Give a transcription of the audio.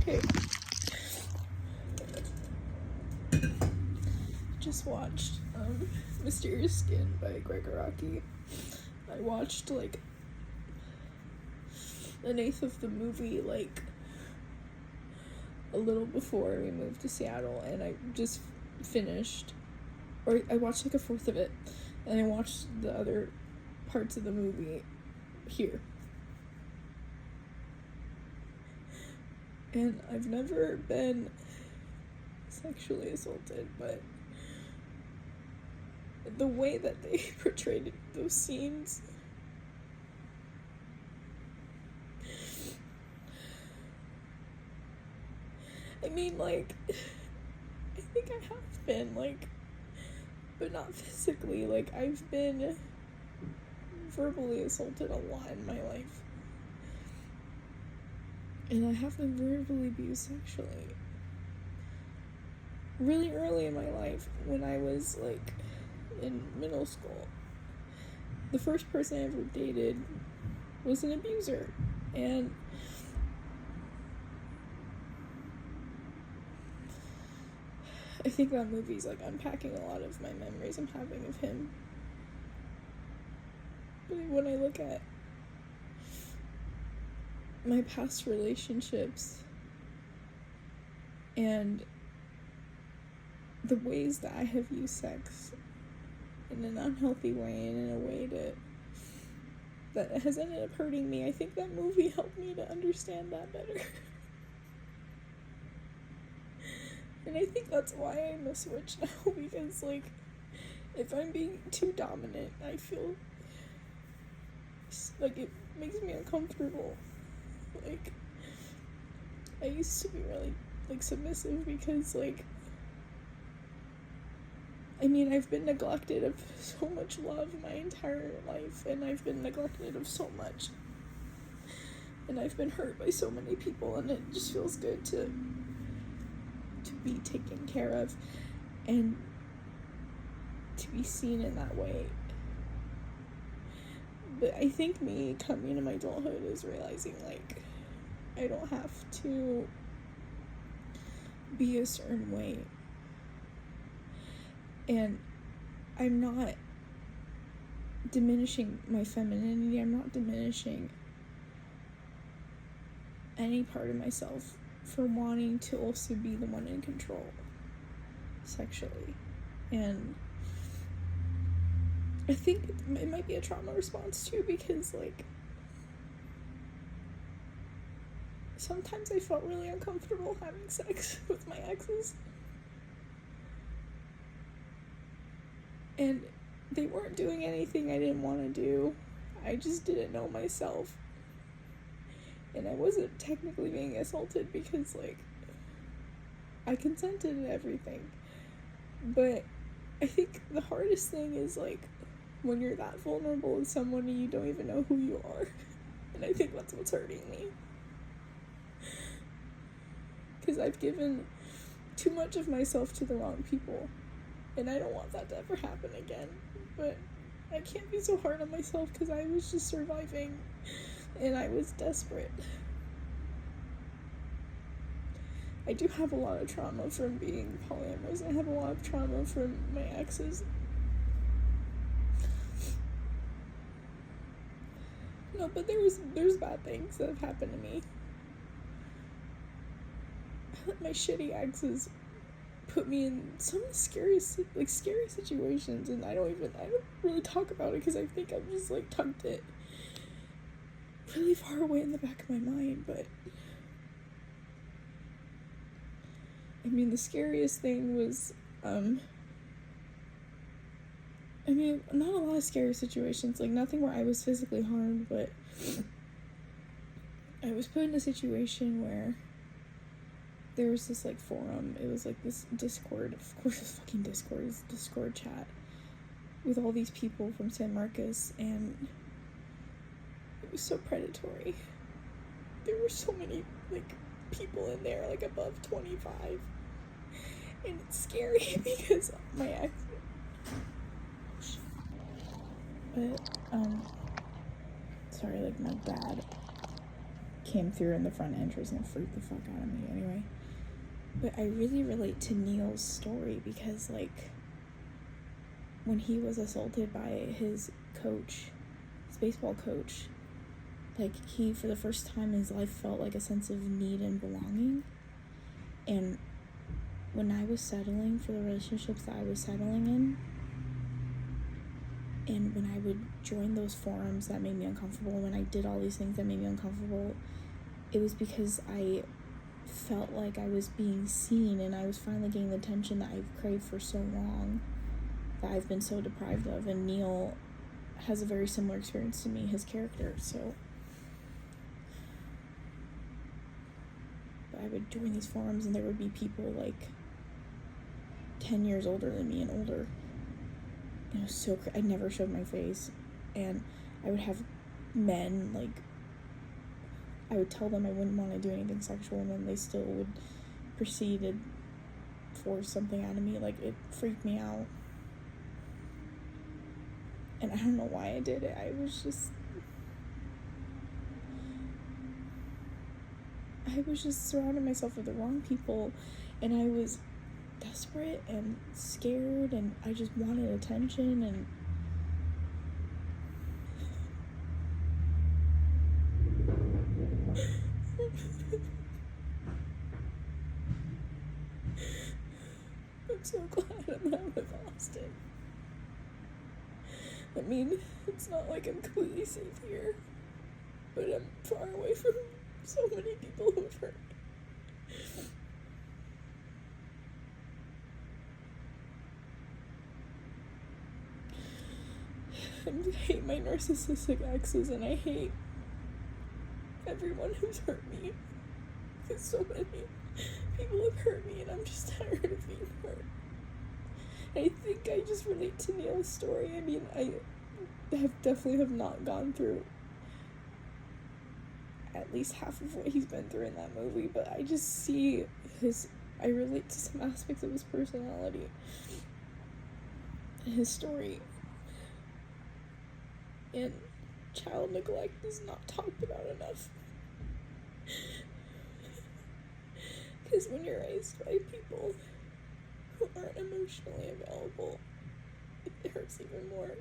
Okay. Just watched Mysterious Skin by Gregg Araki. I watched like an eighth of the movie like a little before we moved to Seattle, and I just finished, or I watched like a fourth of it, and I watched the other parts of the movie here. And I've never been sexually assaulted, but the way that they portrayed those scenes, I mean, like, I think I have been, like, but not physically. Like, I've been verbally assaulted a lot in my life. And I have been verbally abused sexually really early in my life, when I was, like, in middle school. The first person I ever dated was an abuser, and I think that movie's like unpacking a lot of my memories I'm having of him. But when I look at my past relationships and the ways that I have used sex in an unhealthy way and in a way that has ended up hurting me, I think that movie helped me to understand that better. And I think that's why I'm a switch now, because, like, if I'm being too dominant, I feel like it makes me uncomfortable. Like, I used to be really, like, submissive because, like, I mean, I've been neglected of so much love my entire life, and I've been neglected of so much. And I've been hurt by so many people, and it just feels good to be taken care of and to be seen in that way. But I think me coming into my adulthood is realizing, like, I don't have to be a certain way. And I'm not diminishing my femininity. I'm not diminishing any part of myself for wanting to also be the one in control sexually. And I think it might be a trauma response too, because, like, sometimes I felt really uncomfortable having sex with my exes. And they weren't doing anything I didn't want to do. I just didn't know myself. And I wasn't technically being assaulted because, like, I consented and everything. But I think the hardest thing is, like, when you're that vulnerable with someone and you don't even know who you are. And I think that's what's hurting me. Because I've given too much of myself to the wrong people. And I don't want that to ever happen again. But I can't be so hard on myself because I was just surviving. And I was desperate. I do have a lot of trauma from being polyamorous. I have a lot of trauma from my exes. No, but there's bad things that have happened to me. My shitty exes put me in some scary situations, and I don't really talk about it because I think I've just, like, tucked it really far away in the back of my mind. But I mean, the scariest thing was I mean, not a lot of scary situations, like, nothing where I was physically harmed, but I was put in a situation where there was this, like, forum. It was, like, this Discord, of course it's fucking Discord, it's Discord chat with all these people from San Marcos, and it was so predatory. There were so many, like, people in there, like, above 25, and it's scary because my ex, but, sorry, like, my bad. came through in the front entrance and freaked the fuck out of me anyway. But I really relate to Neil's story because, like, when he was assaulted by his coach, his baseball coach, like, he, for the first time in his life, felt, like, a sense of need and belonging. And when I was settling for the relationships that I was settling in, and when I would join those forums that made me uncomfortable, when I did all these things that made me uncomfortable, it was because I felt like I was being seen, and I was finally getting the attention that I've craved for so long, that I've been so deprived of. And Neil has a very similar experience to me, his character, so. But I would join these forums, and there would be people, like, 10 years older than me and older. And it was so I never showed my face. And I would have men, like, I would tell them I wouldn't want to do anything sexual, and then they still would proceed to force something out of me. Like, it freaked me out. And I don't know why I did it. I was just surrounding myself with the wrong people, and I was desperate and scared, and I just wanted attention, and I'm so glad I'm out of Austin. I mean, it's not like I'm completely safe here, but I'm far away from so many people who have hurt me. I hate my narcissistic exes, and I hate everyone who's hurt me, because so many people have hurt me, and I'm just tired of being hurt. I think I just relate to Neil's story. I mean, I definitely have not gone through at least half of what he's been through in that movie, but I just see I relate to some aspects of his personality and his story. And child neglect is not talked about enough. Because when you're raised by people who aren't emotionally available, it hurts even more.